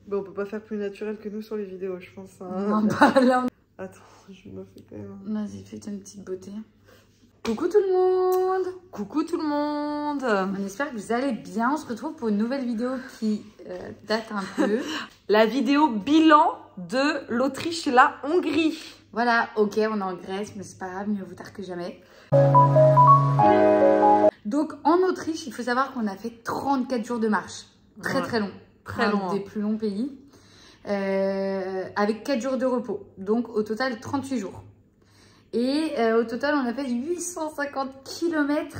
Bon, on peut pas faire plus naturel que nous sur les vidéos, je pense. Hein. Non, pas là. Attends, je me fais quand même. Vas-y, fais-toi une petite beauté. Coucou tout le monde! Coucou tout le monde! On espère que vous allez bien. On se retrouve pour une nouvelle vidéo qui date un peu. La vidéo bilan de l'Autriche et la Hongrie. Voilà, ok, on est en Grèce, mais c'est pas grave, mieux vaut tard que jamais. Donc en Autriche, il faut savoir qu'on a fait 34 jours de marche. Très très long. Très long. Un des plus longs pays. Avec 4 jours de repos. Donc au total 38 jours. Et au total, on a fait 850 km.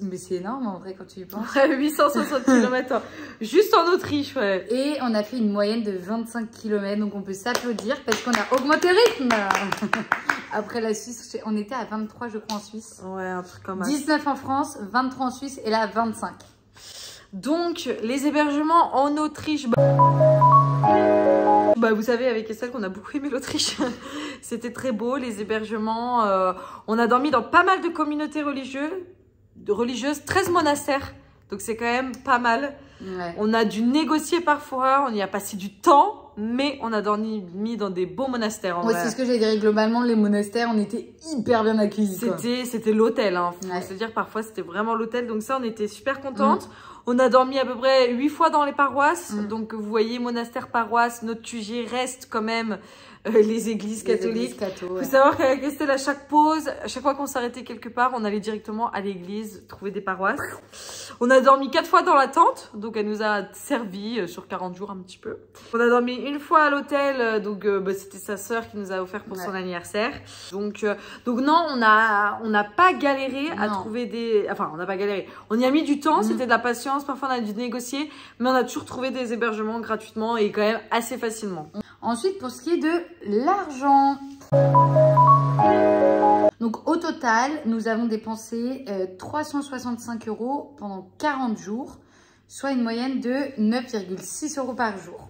Mais c'est énorme en vrai quand tu y penses. 860 km juste en Autriche, ouais. Et on a fait une moyenne de 25 km. Donc on peut s'applaudir parce qu'on a augmenté le rythme. Après la Suisse, on était à 23 je crois en Suisse. Ouais, un truc comme ça. 19 en France, 23 en Suisse et là 25. Donc les hébergements en Autriche... Bah, vous savez avec Estelle qu'on a beaucoup aimé l'Autriche. C'était très beau, les hébergements. On a dormi dans pas mal de communautés religieuses, 13 monastères. Donc c'est quand même pas mal. Ouais. On a dû négocier parfois, on y a passé du temps, mais on a dormi dans des beaux monastères. Ouais, c'est ce que j'ai dit. Globalement, les monastères, on était hyper bien accueillis. C'était l'hôtel. Hein. Faut se dire, parfois c'était vraiment l'hôtel. Donc ça, on était super contentes. On a dormi à peu près 8 fois dans les paroisses. Donc, vous voyez, monastère, paroisse, notre QG reste quand même les églises catholiques. Il faut savoir qu'avec Estelle, à chaque pause, à chaque fois qu'on s'arrêtait quelque part, on allait directement à l'église trouver des paroisses. On a dormi 4 fois dans la tente. Donc, elle nous a servi sur 40 jours un petit peu. On a dormi une fois à l'hôtel. Donc, c'était sa sœur qui nous a offert pour son anniversaire. Donc non, on n'a pas galéré à trouver des... Enfin, on n'a pas galéré. On y a mis du temps. C'était de la patience. Parfois, on a dû négocier, mais on a toujours trouvé des hébergements gratuitement et quand même assez facilement. Ensuite, pour ce qui est de l'argent. Donc, au total, nous avons dépensé 365 € pendant 40 jours, soit une moyenne de 9,6 € par jour.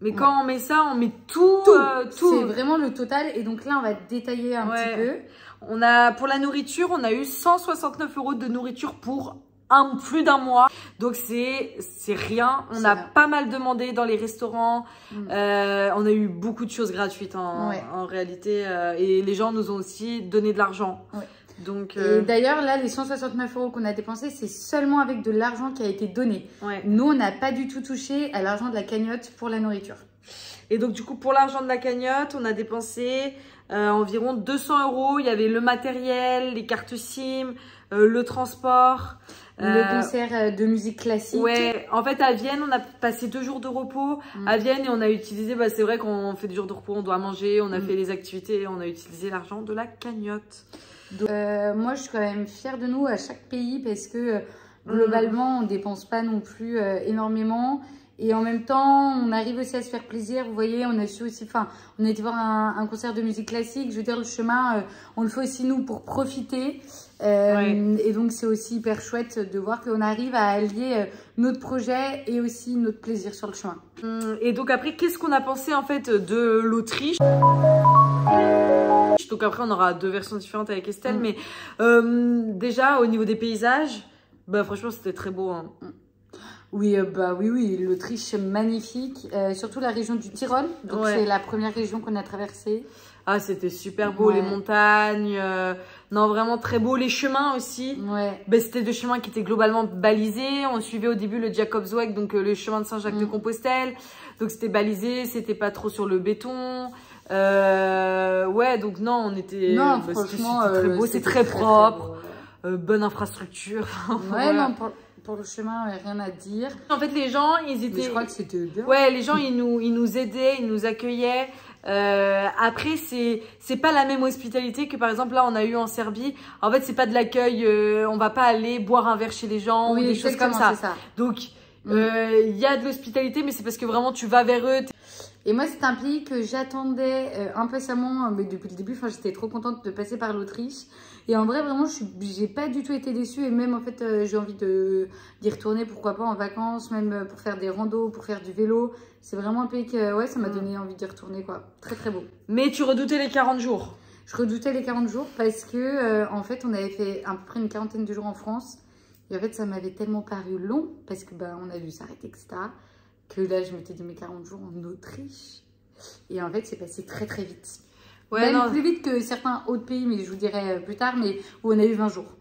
Mais quand on met ça, on met tout. C'est vraiment le total. Et donc là, on va détailler un petit peu. Pour la nourriture, on a eu 169 € de nourriture pour plus d'un mois. Donc c'est rien. On a pas mal demandé dans les restaurants. On a eu beaucoup de choses gratuites en réalité. Et les gens nous ont aussi donné de l'argent. Donc, et d'ailleurs, là, les 169 € qu'on a dépensés, c'est seulement avec de l'argent qui a été donné. Nous, on n'a pas du tout touché à l'argent de la cagnotte pour la nourriture. Et donc, du coup, pour l'argent de la cagnotte, on a dépensé environ 200 €. Il y avait le matériel, les cartes SIM, le transport. Le concert de musique classique. Ouais, en fait, à Vienne, on a passé 2 jours de repos à Vienne et on a utilisé, c'est vrai qu'on fait des jours de repos, on doit manger, on a fait les activités, on a utilisé l'argent de la cagnotte. Donc, moi, je suis quand même fière de nous à chaque pays parce que globalement, on ne dépense pas non plus énormément. Et en même temps, on arrive aussi à se faire plaisir. Vous voyez, on a su aussi, on a été voir un concert de musique classique. Je veux dire, le chemin, on le fait aussi nous pour profiter. Et donc, c'est aussi hyper chouette de voir qu'on arrive à allier notre projet et aussi notre plaisir sur le chemin. Et donc après, qu'est-ce qu'on a pensé en fait de l'Autriche? Donc après, on aura 2 versions différentes avec Estelle. Mais déjà, au niveau des paysages, franchement, c'était très beau. Hein. Oui, oui, l'Autriche magnifique, surtout la région du Tyrol. Donc c'est la première région qu'on a traversée. Ah, c'était super beau, les montagnes. Non, vraiment très beau. Les chemins aussi. C'était des chemins qui étaient globalement balisés. On suivait au début le Jakobsweg, donc le chemin de Saint-Jacques de Compostelle. Donc c'était balisé, c'était pas trop sur le béton. Donc non, on était... Non, franchement, c'était très beau, c'est très propre. Bonne infrastructure. Non, pour le chemin, rien à dire. En fait, les gens, ils étaient... Mais je crois que c'était bien. Ouais, les gens, ils nous aidaient, ils nous accueillaient. Après, c'est pas la même hospitalité que par exemple là on a eu en Serbie. En fait, c'est pas de l'accueil. On va pas aller boire un verre chez les gens ou des choses comme ça. Donc, il y a de l'hospitalité, mais c'est parce que vraiment tu vas vers eux. Et moi, c'est un pays que j'attendais impatiemment, mais depuis le début. Enfin, j'étais trop contente de passer par l'Autriche. Et en vrai, vraiment, j'ai pas du tout été déçue. Et même, en fait, j'ai envie d'y retourner, pourquoi pas, en vacances, même pour faire des randos, pour faire du vélo. C'est vraiment un pays que, ça m'a donné envie d'y retourner, quoi. Très, très beau. Mais tu redoutais les 40 jours? Je redoutais les 40 jours parce que, en fait, on avait fait à peu près une quarantaine de jours en France. Et en fait, ça m'avait tellement paru long parce que, on a dû s'arrêter, etc. que là, je m'étais dit, mais 40 jours en Autriche. Et en fait, c'est passé très très vite. Ouais, Même plus vite que certains autres pays, mais je vous dirai plus tard, mais où on a eu 20 jours.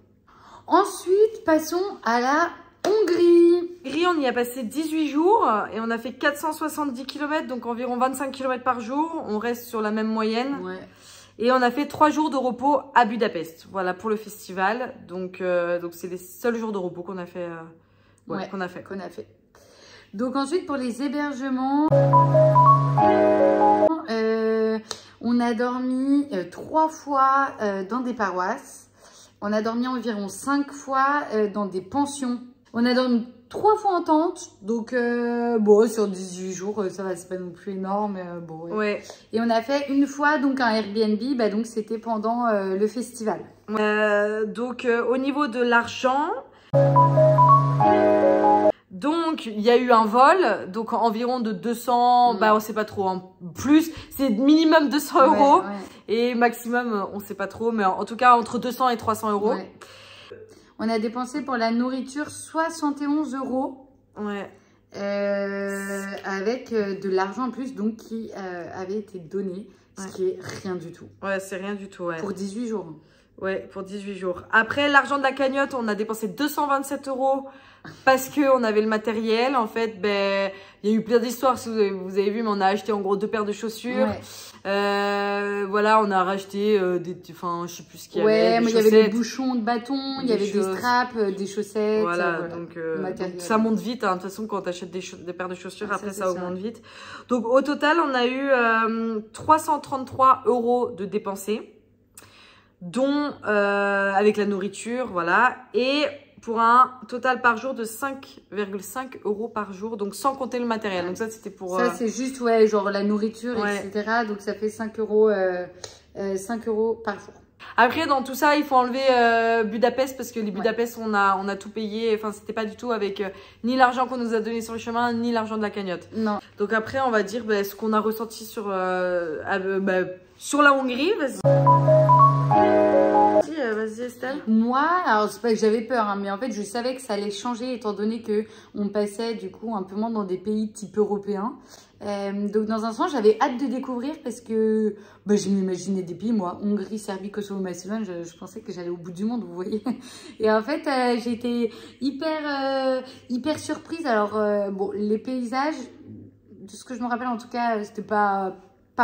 Ensuite, passons à la Hongrie. Hongrie, on y a passé 18 jours et on a fait 470 km, donc environ 25 km par jour. On reste sur la même moyenne. Ouais. Et on a fait 3 jours de repos à Budapest, voilà, pour le festival. Donc c'est les seuls jours de repos qu'on a fait. Qu'on a fait. Donc ensuite, pour les hébergements, on a dormi 3 fois dans des paroisses. On a dormi environ 5 fois dans des pensions. On a dormi 3 fois en tente. Donc, bon, sur 18 jours, ça va, c'est pas non plus énorme. Bon, ouais. Ouais. Et on a fait une fois donc un Airbnb. Bah, donc, c'était pendant le festival. Donc, au niveau de l'argent... Donc, il y a eu un vol, donc environ de 200, bah on sait pas trop, hein, plus, c'est minimum 200 euros, et maximum, on sait pas trop, mais en tout cas, entre 200 et 300 euros. Ouais. On a dépensé pour la nourriture 71 euros. Ouais. Avec de l'argent en plus, donc qui avait été donné, ce qui est rien du tout. Ouais, c'est rien du tout, ouais. Pour 18 jours. Ouais, pour 18 jours. Après, l'argent de la cagnotte, on a dépensé 227 euros parce qu'on avait le matériel. En fait, ben, il y a eu plein d'histoires, si vous avez vu, mais on a acheté en gros 2 paires de chaussures. Ouais. Voilà, on a racheté enfin, je sais plus ce qu'il y avait. Ouais, mais il y avait des bouchons de bâton, il y avait des straps, des chaussettes. Voilà, donc ça monte vite. Hein. De toute façon, quand tu achètes des paires de chaussures, après ça augmente vite. Donc au total, on a eu 333 euros de dépensés, dont avec la nourriture, voilà, et pour un total par jour de 5,5 euros par jour, donc sans compter le matériel. Donc ça, c'était pour... Ça, c'est juste, ouais, genre la nourriture, etc. Donc ça fait 5 euros par jour. Après, dans tout ça, il faut enlever Budapest, parce que les Budapest, on a tout payé. Enfin, c'était pas du tout avec ni l'argent qu'on nous a donné sur le chemin, ni l'argent de la cagnotte. Non. Donc après, on va dire ce qu'on a ressenti sur la Hongrie. Vas-y Estelle. Moi, alors c'est pas que j'avais peur, hein, mais en fait je savais que ça allait changer étant donné que on passait du coup un peu moins dans des pays type européens. Donc dans un sens j'avais hâte de découvrir parce que je m'imaginais des pays, moi, Hongrie, Serbie, Kosovo, Macédoine, je pensais que j'allais au bout du monde, vous voyez. Et en fait j'ai été hyper surprise. Alors bon, les paysages, de ce que je me rappelle en tout cas, c'était pas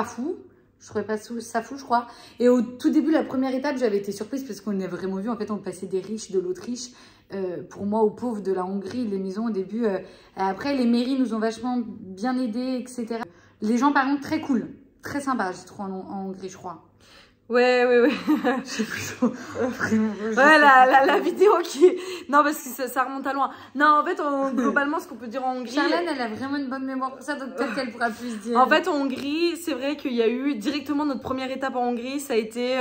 fou. Je trouvais pas ça fou, je crois. Et au tout début, la première étape, j'avais été surprise parce qu'on a vraiment vu, en fait, on passait des riches de l'Autriche, pour moi, aux pauvres de la Hongrie, les maisons au début. Après, les mairies nous ont vachement bien aidés, etc. Les gens, par contre, très cool, très sympa, je trouve, en Hongrie, je crois. Ouais. Je sais plus trop. Ouais, la vidéo qui... Non, parce que ça remonte à loin. Non, en fait, globalement, ce qu'on peut dire en Hongrie... Charlène, elle a vraiment une bonne mémoire pour ça, donc peut-être qu'elle pourra plus dire. En fait, en Hongrie, c'est vrai qu'il y a eu directement notre première étape en Hongrie, ça a été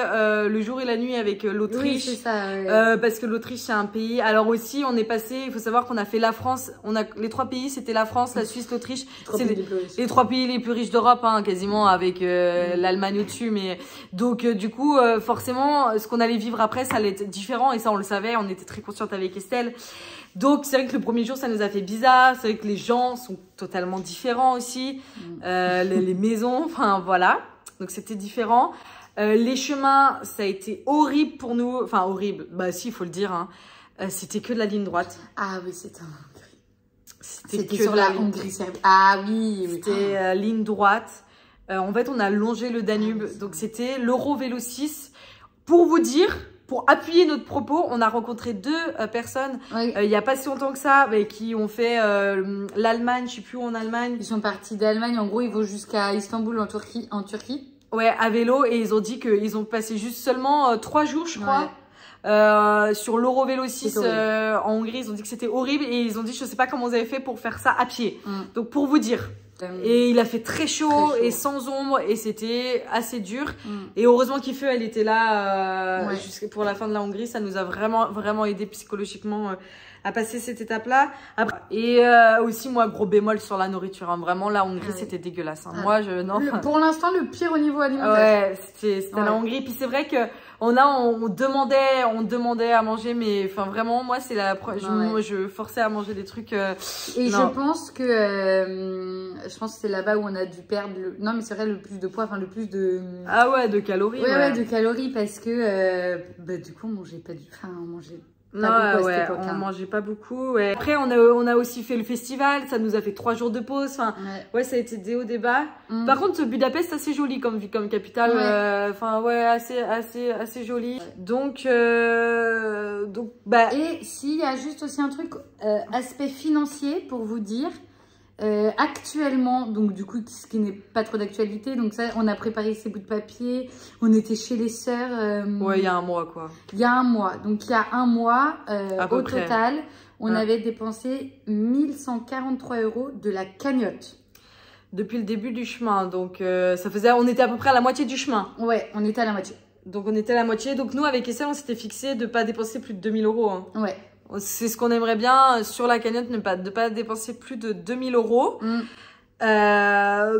le jour et la nuit avec l'Autriche. Oui, c'est ça. Parce que l'Autriche, c'est un pays... Alors aussi, on est passé... Il faut savoir qu'on a fait la France. Les 3 pays, c'était la France, la Suisse, l'Autriche. C'est les 3 pays les plus riches d'Europe, hein, quasiment, avec l'Allemagne au-dessus. Mais donc... du coup, forcément, ce qu'on allait vivre après, ça allait être différent. Et ça, on le savait, on était très consciente avec Estelle. Donc, c'est vrai que le premier jour, ça nous a fait bizarre. C'est vrai que les gens sont totalement différents aussi. Les maisons, enfin, voilà. Donc, c'était différent. Les chemins, ça a été horrible pour nous. Enfin, horrible. Bah, si, il faut le dire. Hein. C'était que de la ligne droite. Ah oui, c'était en Hongrie. C'était sur la Hongrie-Serbie. Ah oui. C'était ligne droite. En fait, on a longé le Danube. Donc, c'était l'Eurovélo 6. Pour vous dire, pour appuyer notre propos, on a rencontré 2 personnes il n'y a pas si longtemps que ça, mais qui ont fait l'Allemagne, je sais plus où en Allemagne. Ils sont partis d'Allemagne. En gros, ils vont jusqu'à Istanbul en Turquie. Ouais, à vélo. Et ils ont dit qu'ils ont passé juste seulement 3 jours, je crois. Sur l'Eurovélo 6 en Hongrie. Ils ont dit que c'était horrible. Et ils ont dit, je sais pas comment vous avez fait pour faire ça à pied. Donc, pour vous dire... Et il a fait très chaud et sans ombre et c'était assez dur. Et heureusement qu'Ife, elle était là jusqu'à pour la fin de la Hongrie. Ça nous a vraiment aidé psychologiquement à passer cette étape-là. Et aussi, moi, gros bémol sur la nourriture. Hein. Vraiment, la Hongrie, c'était dégueulasse. Hein. Moi, non. Pour l'instant, le pire au niveau alimentaire. Ouais, c'était la Hongrie. Puis c'est vrai que on demandait à manger, mais enfin vraiment, moi, c'est je forçais à manger des trucs. Et je pense que c'est là-bas où on a dû perdre non, mais c'est vrai, le plus de poids, enfin le plus de. Ah ouais, de calories. Ouais, de calories parce que du coup, on mangeait pas du. Enfin, on mangeait. Non, ouais, on mangeait pas beaucoup. Ouais. Après, on a aussi fait le festival. Ça nous a fait 3 jours de pause. Enfin, ouais, ça a été des hauts débats. Par contre, Budapest, c'est assez joli comme capitale. Enfin, ouais, assez joli. Donc, bah. Et s'il y a juste aussi un truc, aspect financier pour vous dire. Actuellement, donc du coup, ce qui n'est pas trop d'actualité, donc ça, on a préparé ces bouts de papier, on était chez les sœurs. Ouais, il y a un mois, quoi. Il y a un mois, donc il y a un mois, au total, on avait dépensé 1143 € de la cagnotte. Depuis le début du chemin, donc on était à peu près à la moitié du chemin. Ouais, on était à la moitié. Donc on était à la moitié, donc nous avec Estelle, on s'était fixé de pas dépenser plus de 2000 €. Hein. Ouais. C'est ce qu'on aimerait bien sur la cagnotte, de pas dépenser plus de 2000 €.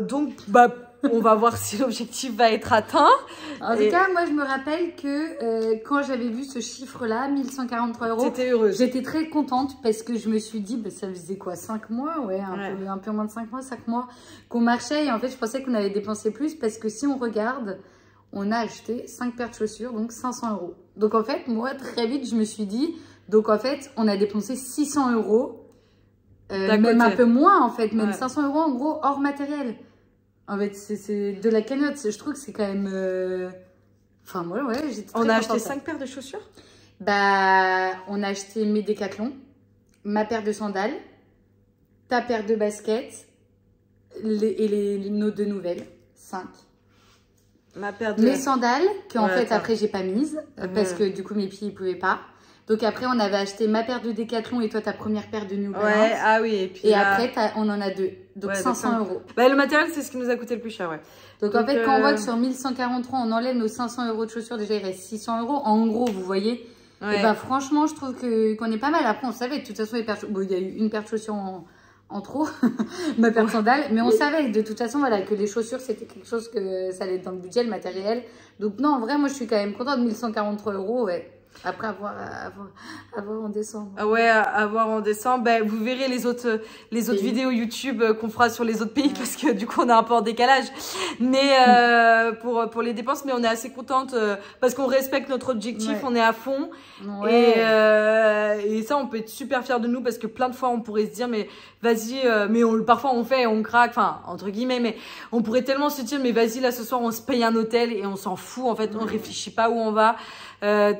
Donc, bah, on va voir si l'objectif va être atteint. En tout cas, moi, je me rappelle que quand j'avais vu ce chiffre-là, 1143 €, j'étais heureuse. J'étais très contente parce que je me suis dit, bah, ça faisait quoi, 5 mois? Ouais, un peu moins de 5 mois qu'on marchait. Et en fait, je pensais qu'on avait dépensé plus parce que si on regarde, on a acheté 5 paires de chaussures, donc 500 €. Donc, en fait, moi, très vite, je me suis dit... Donc, en fait, on a dépensé 600 €, même un peu moins, en fait, même 500 € en gros, hors matériel. En fait, c'est de la cagnotte. Je trouve que c'est quand même... Enfin, moi, ouais, j'étais très On a acheté 5 paires de chaussures? Bah, on a acheté mes Décathlon, ma paire de sandales, ta paire de baskets et nos 2 nouvelles, 5. Ma paire de... Mes sandales, qu'en fait, après, j'ai pas mises, parce que du coup, mes pieds, ils pouvaient pas. Donc après, on avait acheté ma paire de Décathlon et toi, ta première paire de New Balance. Ouais, ah oui. Et, puis après, on en a 2. Donc 500 €. Bah, le matériel, c'est ce qui nous a coûté le plus cher, ouais. Donc en fait, quand on voit que sur 1143, on enlève nos 500 € de chaussures, déjà, il reste 600 €. En gros, vous voyez. Et bah franchement, je trouve qu'on est pas mal. Après, on savait, de toute façon, les paires... Bon, il y a eu une paire de chaussures en trop, ma paire de sandales. Mais on savait de toute façon, voilà, que les chaussures, c'était quelque chose que ça allait être dans le budget, le matériel. Donc non, en vrai, moi, je suis quand même contente de 1143 €, ouais. Après avoir en décembre. Ah ouais, à voir en décembre. Ben, vous verrez les autres vidéos YouTube qu'on fera sur les autres pays parce que du coup on est un peu en décalage. Mais pour les dépenses, mais on est assez contente parce qu'on respecte notre objectif, on est à fond. Et ça, on peut être super fiers de nous parce que plein de fois on pourrait se dire mais vas-y, mais parfois on craque, enfin entre guillemets, mais on pourrait tellement se dire mais vas-y là ce soir on se paye un hôtel et on s'en fout en fait, on réfléchit pas où on va.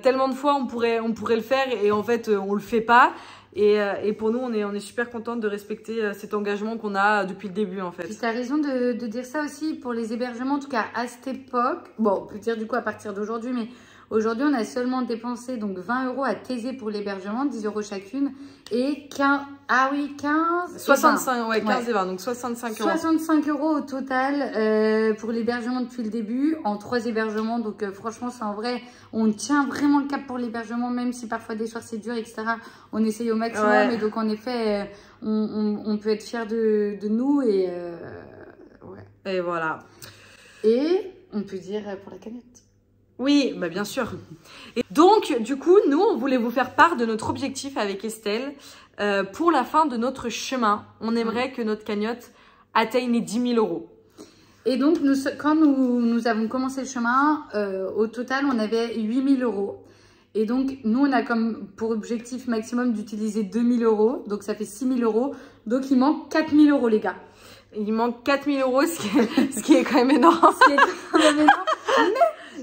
Tellement de fois on pourrait le faire et en fait on le fait pas et pour nous on est super contente de respecter cet engagement qu'on a depuis le début en fait. Tu as raison de dire ça aussi pour les hébergements, en tout cas à cette époque, bon on peut dire du coup à partir d'aujourd'hui, mais aujourd'hui on a seulement dépensé donc 20 € à Thésée pour l'hébergement, 10 € chacune et 15 65, 15 et 20, donc 65 €. 65 € au total pour l'hébergement depuis le début, en 3 hébergements. Donc franchement, c'est en vrai, on tient vraiment le cap pour l'hébergement, même si parfois des soirs c'est dur, etc. On essaye au maximum et donc en effet, on peut être fiers de nous et Et voilà. Et on peut dire pour la cagnotte. Oui, bah bien sûr. Et donc, du coup, nous, on voulait vous faire part de notre objectif avec Estelle. Pour la fin de notre chemin, on aimerait que notre cagnotte atteigne les 10 000 €. Et donc, quand nous avons commencé le chemin, au total, on avait 8 000 €. Et donc, nous, on a comme pour objectif maximum d'utiliser 2 000 €. Donc, ça fait 6 000 €. Donc, il manque 4 000 €, les gars. Il manque 4 000 €, ce qui est quand même énorme. Ce qui est quand même énorme.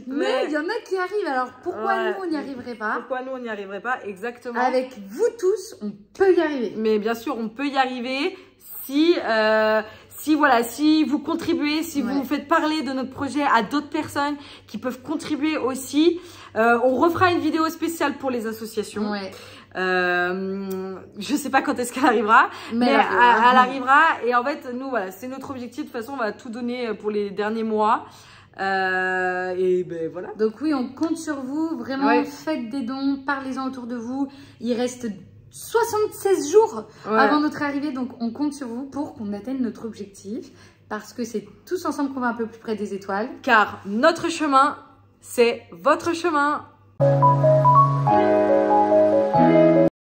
Mais il y en a qui arrivent. Alors, pourquoi nous, on n'y arriverait pas? Pourquoi nous, on n'y arriverait pas? Exactement. Avec vous tous, on peut y arriver. Mais bien sûr, on peut y arriver si vous contribuez, si vous faites parler de notre projet à d'autres personnes qui peuvent contribuer aussi. On refera une vidéo spéciale pour les associations. Je sais pas quand est-ce qu'elle arrivera, mais elle arrivera. Et en fait, nous, voilà, c'est notre objectif. De toute façon, on va tout donner pour les derniers mois. Et ben voilà. Donc oui, on compte sur vous. Vraiment, faites des dons, parlez-en autour de vous. Il reste 76 jours avant notre arrivée. Donc, on compte sur vous pour qu'on atteigne notre objectif. Parce que c'est tous ensemble qu'on va un peu plus près des étoiles. Car notre chemin, c'est votre chemin.